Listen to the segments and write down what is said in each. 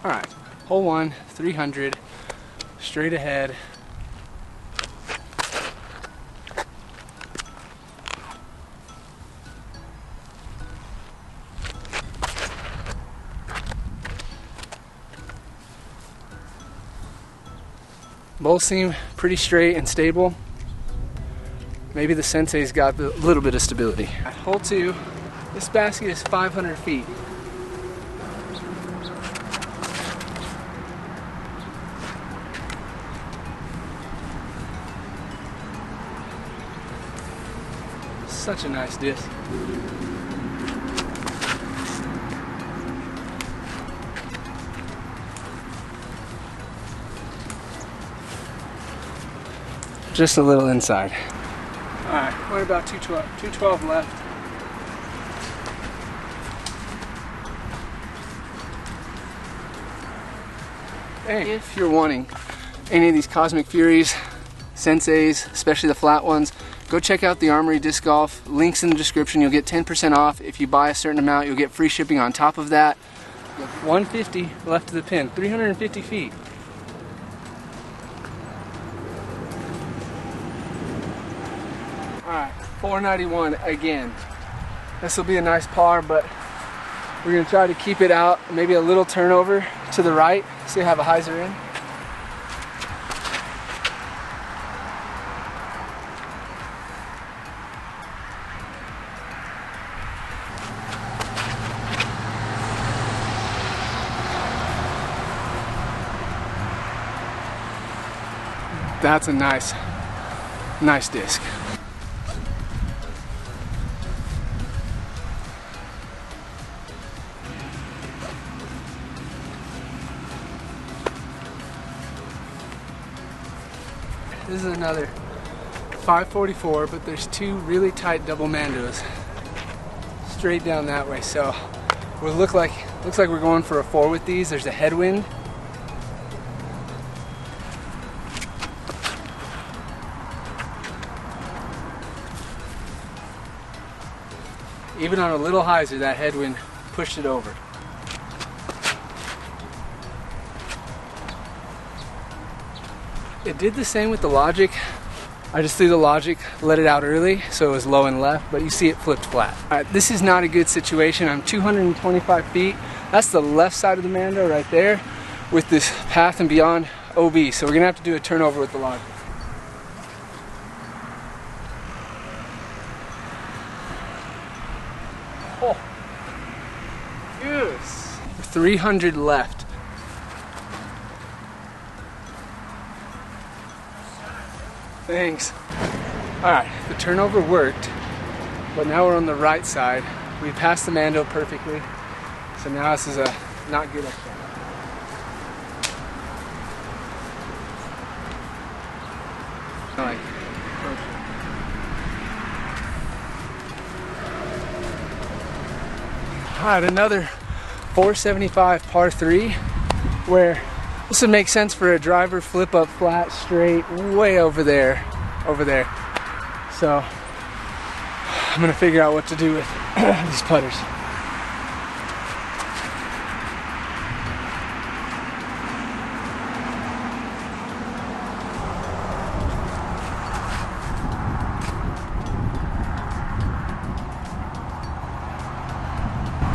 All right, hole 1, 300, straight ahead. Both seem pretty straight and stable. Maybe the Sensei's got a little bit of stability. At hole 2, this basket is 500 feet. Such a nice disc. Just a little inside. Alright, we're about 212 left. Hey, if you're wanting any of these Cosmic Furies, Senseis, especially the flat ones, go check out the Armory Disc Golf. Links in the description. You'll get 10% off. If you buy a certain amount, you'll get free shipping on top of that. 150 left of the pin, 350 feet. Alright, 491 again. This will be a nice par, but we're going to try to keep it out. Maybe a little turnover to the right. So you have a hyzer in. That's a nice disc. This is another 544, but there's two really tight double mandos straight down that way. So we looks like we're going for a 4 with these. There's a headwind. Even on a little hyzer, that headwind pushed it over. It did the same with the Logic. I just threw the Logic, let it out early, so it was low and left, but you see it flipped flat. All right, this is not a good situation. I'm 225 feet. That's the left side of the Mando right there with this Path and Beyond OB. So we're gonna have to do a turnover with the Logic. Oh, yes. 300 left. Thanks. Alright, the turnover worked, but now we're on the right side. We passed the Mando perfectly, so now this is a not good upshot. Alright, another 475 par 3 where this would make sense for a driver flip up flat straight way over there. So I'm gonna figure out what to do with these putters.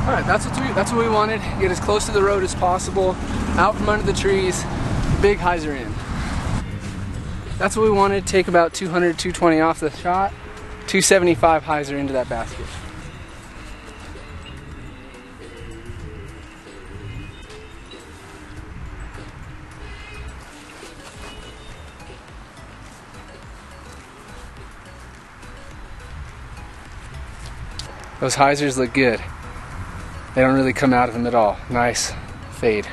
Alright, that's what we wanted. Get as close to the road as possible, out from under the trees, big hyzer in. That's what we wanted. Take about 200, 220 off the shot, 275 hyzer into that basket. Those hyzers look good. They don't really come out of them at all. Nice fade.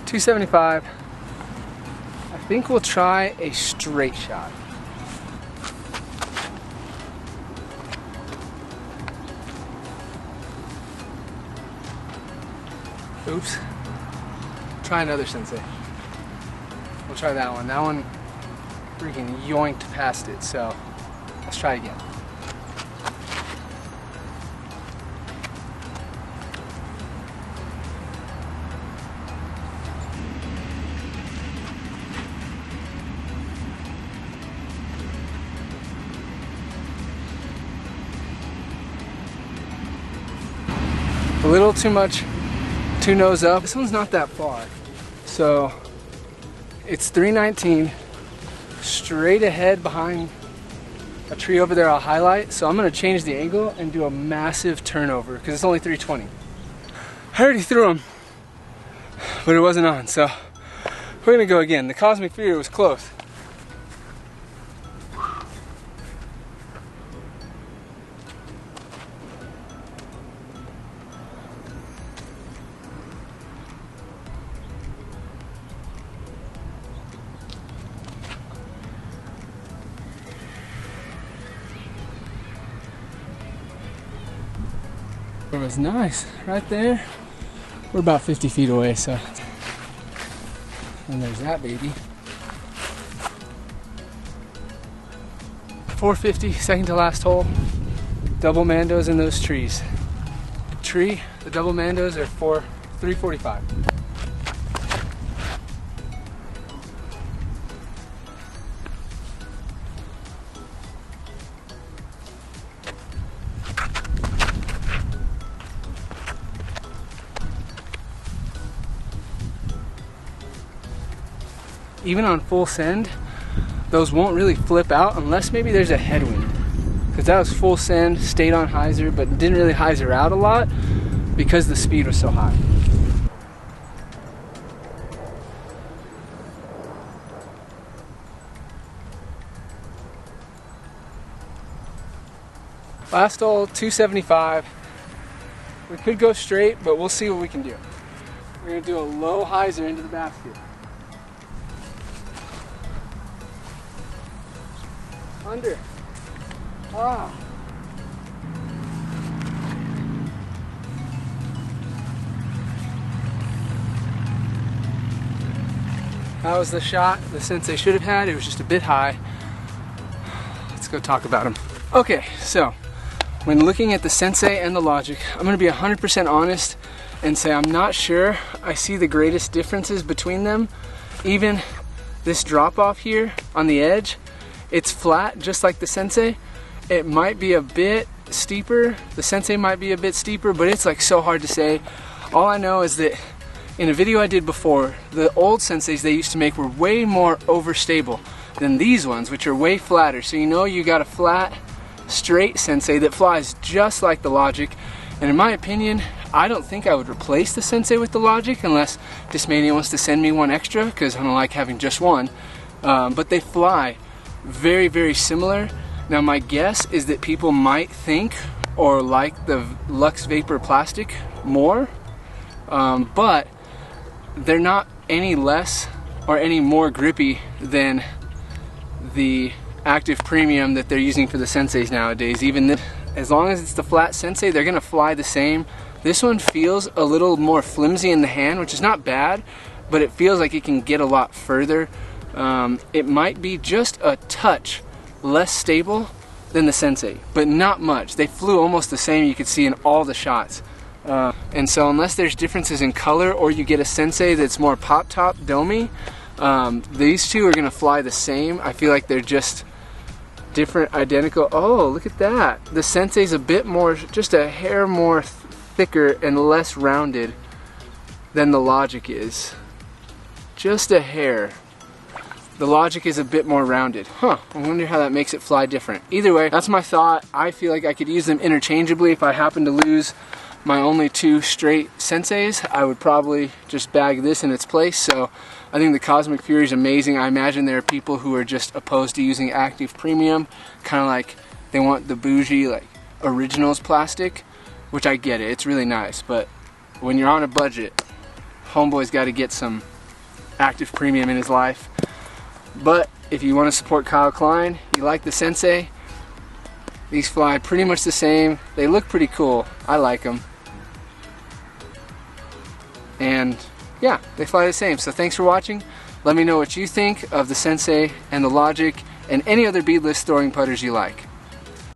275. I think we'll try a straight shot. Oops. Try another Sensei. We'll try that one. That one freaking yoinked past it, so let's try again. a little too much, too nose up. This one's not that far. So it's 319, straight ahead behind a tree over there I'll highlight. So I'm gonna change the angle and do a massive turnover because it's only 320. I already threw them, but it wasn't on. So we're gonna go again. The Cosmic Fury was close. It was nice right there. We're about 50 feet away, so. And there's that baby. 450, second to last hole. Double mandos in those trees. The double mandos are 345. Even on full send, those won't really flip out unless maybe there's a headwind. Because that was full send, stayed on hyzer, but didn't really hyzer out a lot because the speed was so high. Last hole, 275. We could go straight, but we'll see what we can do. We're gonna do a low hyzer into the basket. Under. Ah. That was the shot the Sensei should have had. It was just a bit high. Let's go talk about him. Okay, so when looking at the Sensei and the Logic, I'm going to be 100% honest and say I'm not sure I see the greatest differences between them. Even this drop off here on the edge, it's flat just like the Sensei. It might be a bit steeper. The Sensei might be a bit steeper, but it's like so hard to say. All I know is that in a video I did before, the old Senseis they used to make were way more overstable than these ones, which are way flatter. So you know you got a flat, straight Sensei that flies just like the Logic. And in my opinion, I don't think I would replace the Sensei with the Logic unless Discmania wants to send me one extra, because I don't like having just one. But they fly very, very similar. Now my guess is that people might think or like the Lux Vapor plastic more, but they're not any less or any more grippy than the Active Premium that they're using for the Senseis nowadays. Even as long as it's the flat Sensei, they're gonna fly the same. This one feels a little more flimsy in the hand, which is not bad, but it feels like it can get a lot further. It might be just a touch less stable than the Sensei, but not much. They flew almost the same, you could see in all the shots. And so unless there's differences in color or you get a Sensei that's more pop-top, domey, these two are gonna fly the same. I feel like they're just different, identical. Oh, look at that. The Sensei's a bit more, just a hair more thicker and less rounded than the Logic is. Just a hair. The Logic is a bit more rounded. Huh, I wonder how that makes it fly different. Either way, that's my thought. I feel like I could use them interchangeably. If I happen to lose my only two straight Senseis, I would probably just bag this in its place. So I think the Cosmic Fury is amazing. I imagine there are people who are just opposed to using Active Premium, kind of like they want the bougie, like Originals plastic, which I get it, it's really nice. But when you're on a budget, homeboy's got to get some Active Premium in his life. But if you want to support Kyle Klein, you like the Sensei, these fly pretty much the same. They look pretty cool. I like them. And yeah, they fly the same. So thanks for watching. Let me know what you think of the Sensei and the Logic and any other beadless throwing putters you like.